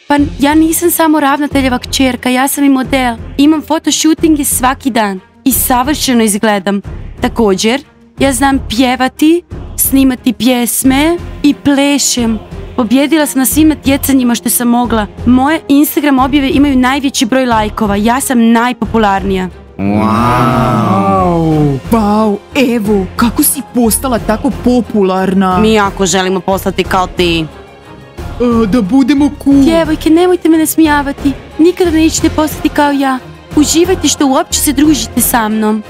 Pa ja nisam samo ravnateljeva kćerka, ja sam i model. Imam fotoshootinge svaki dan i savršeno izgledam. Također, ja znam pjevati, snimati pjesme i plešem. Pobjedila sam na svim natjecanjima što sam mogla. Moje Instagram objave imaju najveći broj lajkova. Ja sam najpopularnija. Wow, evo, kako si postala tako popularna? Mi jako želimo postati kao ti. Da budemo cool. Djevojke, nemojte me nasmijavati. Nikada nećete postati kao ja. Uživajte što uopće se družite sa mnom.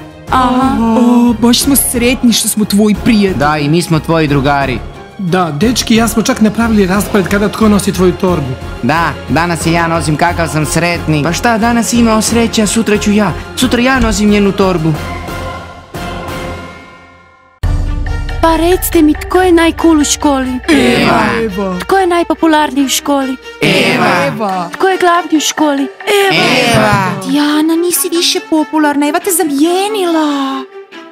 Baš smo sretni što smo tvoji prijatelji. Da, i mi smo tvoji drugari. Da, dečki i ja smo čak napravili raspored kada tko nosi tvoju torbu. Da, danas i ja nosim, kakav sam sretni. Pa šta, danas imao sreće, a sutra ću ja. Sutra ja nosim njenu torbu. Pa recite mi, tko je najcool u školi? Eva. Tko je najpopularniji u školi? Eva. Tko je glavni u školi? Eva. Dijana, nisi više popularna, Eva te zamijenila.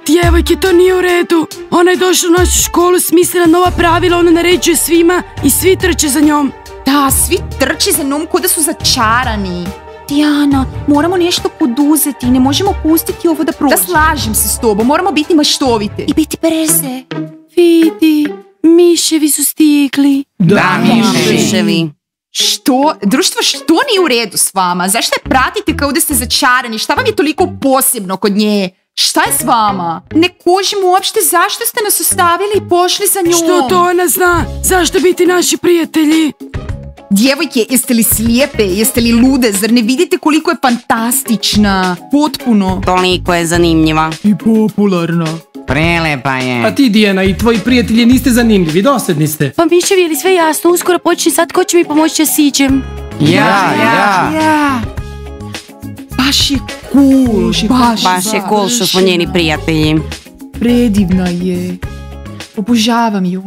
Djevojke, to nije u redu. Ona je došla u našu školu, smislila nova pravila, ona naređuje svima i svi trče za njom. Da, svi trče za njom ko da su začarani. Dijana, moramo nešto poduzeti, ne možemo pustiti ovo da prođe. Da, slažem se s tobom, moramo biti maštovite. I biti brze. Vidi, miševi su stigli. Da, miševi. Što? Društvo, što nije u redu s vama? Zašto je pratite kao da ste začarani? Šta vam je toliko posebno kod nje? Šta je s vama? Ne kužim uopšte zašto ste nas ostavili i pošli za njom. Što to ona zna? Zašto biti naši prijatelji? Djevojke, jeste li slijepe? Jeste li lude? Zar ne vidite koliko je fantastična? Potpuno. Toliko je zanimljiva. I popularna. Prelepa je. A ti, Dijana, i tvoji prijatelji niste zanimljivi, dosadni ste. Pa miševi, je li sve jasno? Uskoro počne sad, ko će mi pomoći da siđem? Ja. Baš je cool. Baš je cool što smo njeni prijatelji. Predivna je. Obožavam ju.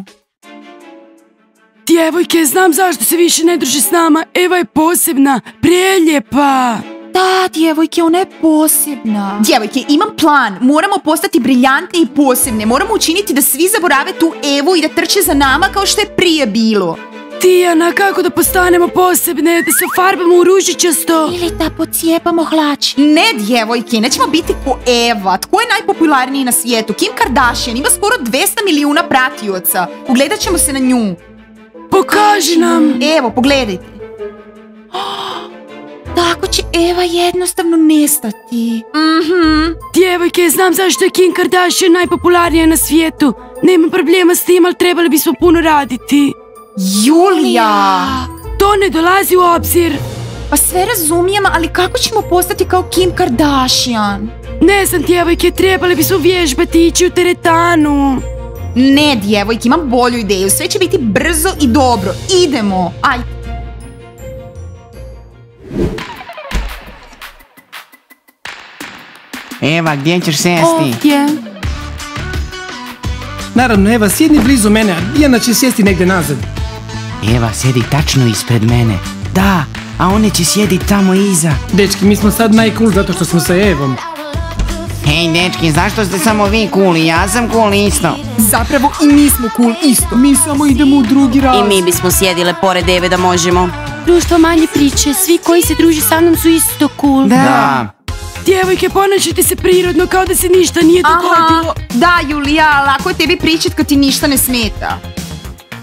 Djevojke, znam zašto se više ne druži s nama. Eva je posebna, preljepa. Da, djevojke, ona je posebna. Djevojke, imam plan. Moramo postati briljantne i posebne. Moramo učiniti da svi zaborave tu Evu i da trče za nama kao što je prije bilo. Dijana, kako da postanemo posebne? Da se farbamo u ružičasto? Ili da pocijepamo hlač? Ne, djevojke, nećemo biti ko Eva. Tko je najpopularniji na svijetu? Kim Kardashian ima skoro 200 milijuna pratioca. Pogledat ćemo se na nju. Pokaži nam. Evo, pogledajte. Tako će Eva jednostavno nestati. Djevojke, znam zašto je Kim Kardashian najpopularnija na svijetu. Nema problema s tim, ali trebali bismo puno raditi. Julija! To ne dolazi u obzir. Pa sve razumijem, ali kako ćemo postati kao Kim Kardashian? Ne znam, djevojke, trebali bismo vježbati i ići u teretanu. Ne, djevojke, imam bolju ideju. Sve će biti brzo i dobro. Idemo, ajde. Eva, gdje ćeš sesti? Ovdje. Naravno, Eva, sjedni blizu mene, a Dijana će sjesti negdje nazad. Eva, sjedi tačno ispred mene. Da, a one će sjediti tamo iza. Dečki, mi smo sad najcool zato što smo sa Evom. Hej, dečki, zašto ste samo vi cool? Ja sam cool isto. Zapravo i mi smo cool isto. Mi samo idemo u drugi raz. I mi bismo sjedile pored Eve da možemo. Društvo, manje priče, svi koji se druži sa mnom su isto cool. Da. Djevojke, ponašajte se prirodno kao da se ništa nije dogodilo. Da, Julija, lako je tebi pričat kad ti ništa ne smeta.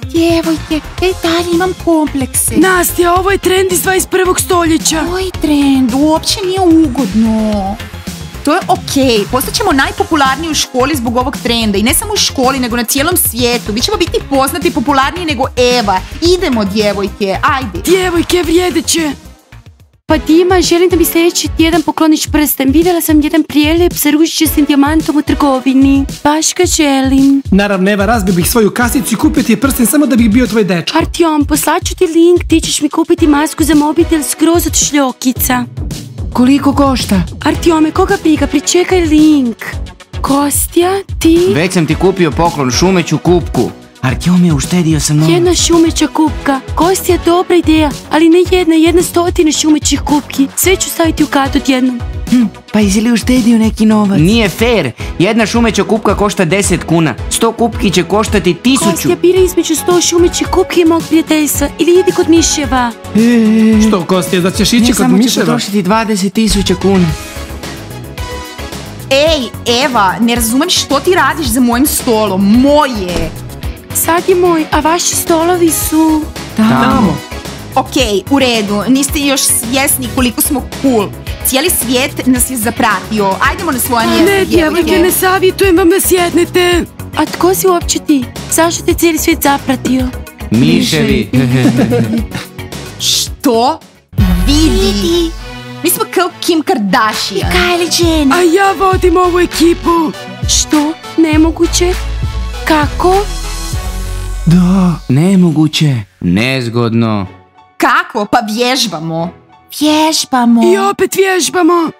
Djevojke, dalje imam komplekse. Nastja, ovo je trend iz 21. stoljeća. Koji trend? Uopće nije ugodno. To je okej, postaćemo najpopularniji u školi zbog ovog trenda. I ne samo u školi, nego na cijelom svijetu. Mi ćemo biti poznati i popularniji nego Eva. Idemo, djevojke, ajde. Djevojke, vrijedeće. Pa Dima, želim da mi sljedeći tjedan pokloniš prsten. Vidjela sam jedan prijelijep sa ružičastim dijamantom u trgovini. Baš ga želim. Naravno, Eva, razbio bih svoju kasicu i kupio ti je prsten samo da bih bio tvoj dečko. Artiom, poslaću ti link, ti ćeš mi kupiti masku za mobitel skroz od šljokica. Koliko košta? Artiome, koga briga, pričekaj link. Kostja, ti? Već sam ti kupio poklon, šumeću kupku. Artiom je uštedio sa mnom. Jedna šumeća kupka. Kostja, dobra ideja, ali ne jedna 100 šumećih kupki. Sve ću staviti u kad odjednom. Pa jesi li uštedio neki novac? Nije fair. Jedna šumeća kupka košta 10 kuna. 100 kupki će koštati 1000. Kostja, bira između 100 šumeće kupke i mog prijateljstva ili idi kod miševa. Što, Kostja, da ćeš ići Ne, kod samo ću miševa? potrošiti 20.000 kuna. Ej, Eva, ne razumem što ti radiš za mojim stolom. Moje. Sad je moj, a vaši stolovi su... Tamo. Okej, u redu, niste još svjesni koliko smo cool. Cijeli svijet nas je zapratio. Ajdemo na svoje mjesto, Ne, djevojke, ne savjetujem vam da sjednete. A tko si uopće ti? Zašto te cijeli svijet zapratio? Miševi. Što? Vidi. Mi smo kao Kim Kardashian. Kylie Jenner. A ja vodim ovu ekipu. Što? Nemoguće? Kako? Da, nemoguće. Nezgodno. Kako? Pa vježbamo. Vježbamo. I opet vježbamo.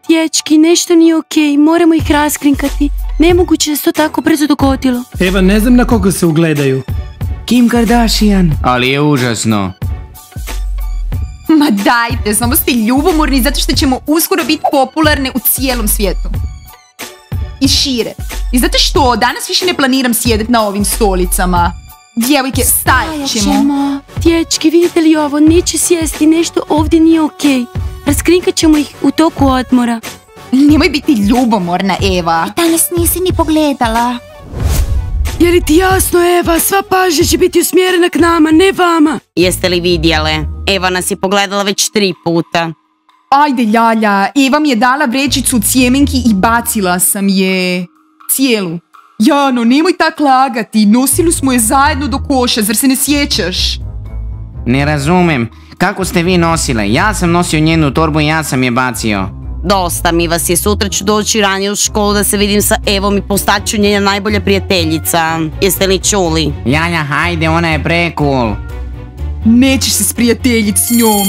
Dječki, nešto nije okej, moramo ih raskrinkati. Nemoguće da se to tako brzo dogodilo. Eva, ne znam na koga se ugledaju. Kim Kardashian. Ali je užasno. Ma dajte, samo ste ljubomorni zato što ćemo uskoro biti popularne u cijelom svijetu. I šire. I znate što, danas više ne planiram sjediti na ovim stolicama. Djevojke, stajat ćemo. Dječki, vidite li ovo? Neće sjesti, nešto ovdje nije okej. Raskrinkat ćemo ih u toku odmora. Nemoj biti ljubomorna, Eva. Danas nisi ni pogledala. Je li ti jasno, Eva? Sva pažnja će biti usmjerena k nama, ne vama. Jeste li vidjele? Eva nas je pogledala već 3 puta. Ajde, Ljalja, Eva mi je dala vrećicu od sjemenki i bacila sam je cijelu. Jano, nemoj tak lagati, nosili smo je zajedno do koša, zar se ne sjećaš? Ne razumem. Kako ste vi nosile? Ja sam nosio njenu torbu i ja sam je bacio. Dosta mi vas je, sutra ću doći ranije u školu da se vidim sa Evom i postaću njena najbolja prijateljica. Jeste li čuli? Janja, hajde, ona je pre-cool. Nećeš se sprijateljit s njom.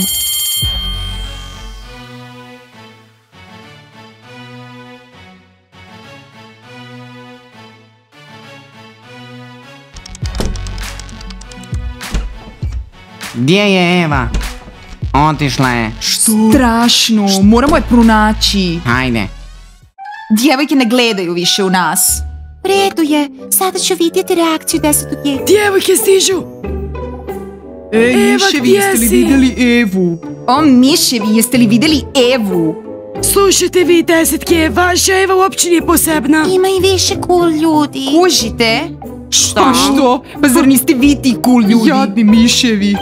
Gdje je Eva? Otišla je. Strašno, moramo je pronaći. Hajde. Djevojke ne gledaju više u nas. U redu je, sada ću vidjeti reakciju 10. djece. Djevojke stižu. Ej, Eva, miševi, gdje jeste li si? vidjeli Evu? O, miševi, jeste li vidjeli Evu? Slušajte vi, 10K, vaša Eva uopće nije posebna. Ima i više cool ljudi. Kužite? Što? Što? Pa zar niste vi ti cool ljudi? Jadni miševi.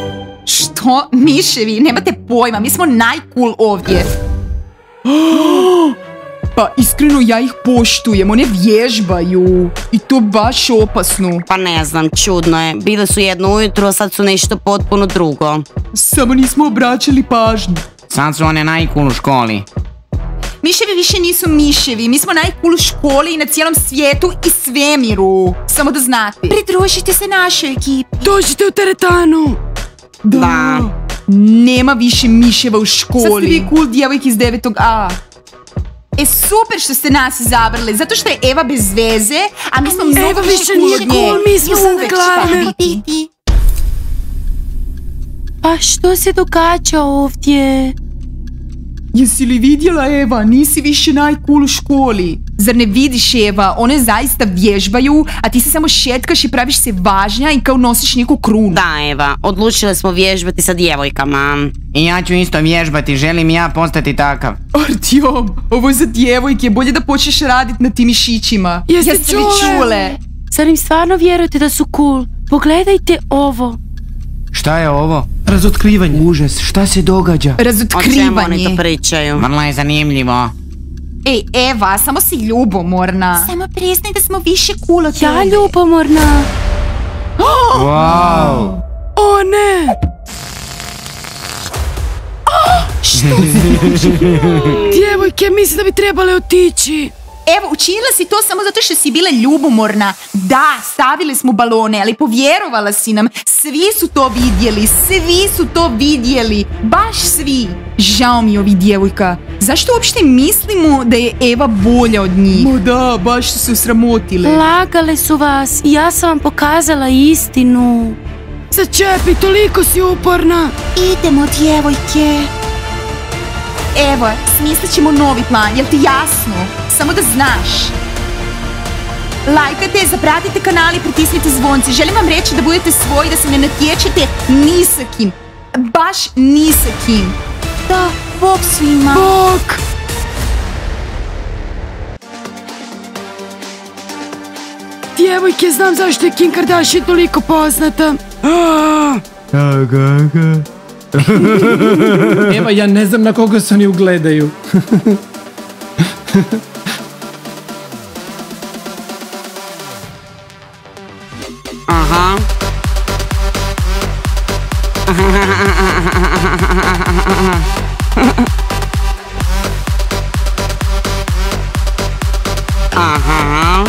Što? Miševi? Nemate pojma, mi smo najcool ovdje. Pa iskreno ja ih poštujem, one vježbaju. I to baš opasno. Pa ne znam, čudno je. Bile su jedno ujutro, a sad su nešto potpuno drugo. Samo nismo obraćali pažnju. Sad su one najcool u školi. Miševi više nisu miševi, mi smo najcool u školi i na cijelom svijetu i svemiru. Samo da znate. Pridružite se našoj ekipi. Dođite u teretanu. Da. Nema više miševa u školi. Sad ste vi cool djevojke iz 9A. Super što ste nas izabrali, zato što je Eva bez veze, a mi smo mnogo Eva više više cool nije od nje. cool, mi smo I sad uvek glavne. ćemo biti. Pa što se događa ovdje? Jesi li vidjela, Eva, nisi više najcool u školi. Zar ne vidiš, Eva, one zaista vježbaju, a ti se samo šetkaš i praviš se važnja i kao nosiš neku krunu. Da, Eva, odlučile smo vježbati sa djevojkama. I ja ću isto vježbati, želim ja postati takav. Artyom, ovo je za djevojke, bolje da počneš radit na tim mišićima. Jeste li čule? Zar im stvarno vjerujete da su cool? Pogledajte ovo. Šta je ovo? Razotkrivanje. Užas, šta se događa? O čemu oni Razotkrivanje. to pričaju? Vrlo je zanimljivo. Ej, Eva, samo si ljubomorna. Samo priznaj da smo više cool od Ja ljubomorna. Wow. O ne! Djevojke, mislim da bi trebale otići. Evo, učinila si to samo zato što si bila ljubomorna. Da, stavili smo balone, ali povjerovala si nam. Svi su to vidjeli, svi su to vidjeli. Baš svi. Žao mi ovi djevojka. Zašto uopšte mislimo da je Eva bolja od njih? Ma da, baš su se usramotile. Lagale su vas i ja sam vam pokazala istinu. začepi, toliko si uporna. Idemo, djevojke. Evo, smislit ćemo novi plan, jel ti jasno? Samo da znaš. Lajkajte, zapratite kanal i pritisnite zvonce. Želim vam reći da budete svoji, da se ne natječete ni sa kim. Baš ni sa kim. Da, bok svima. Bok! Djevojke, znam zašto je Kim Kardashian toliko poznata. Eva, ja ne znam na koga se oni ugledaju. Aha. Aha.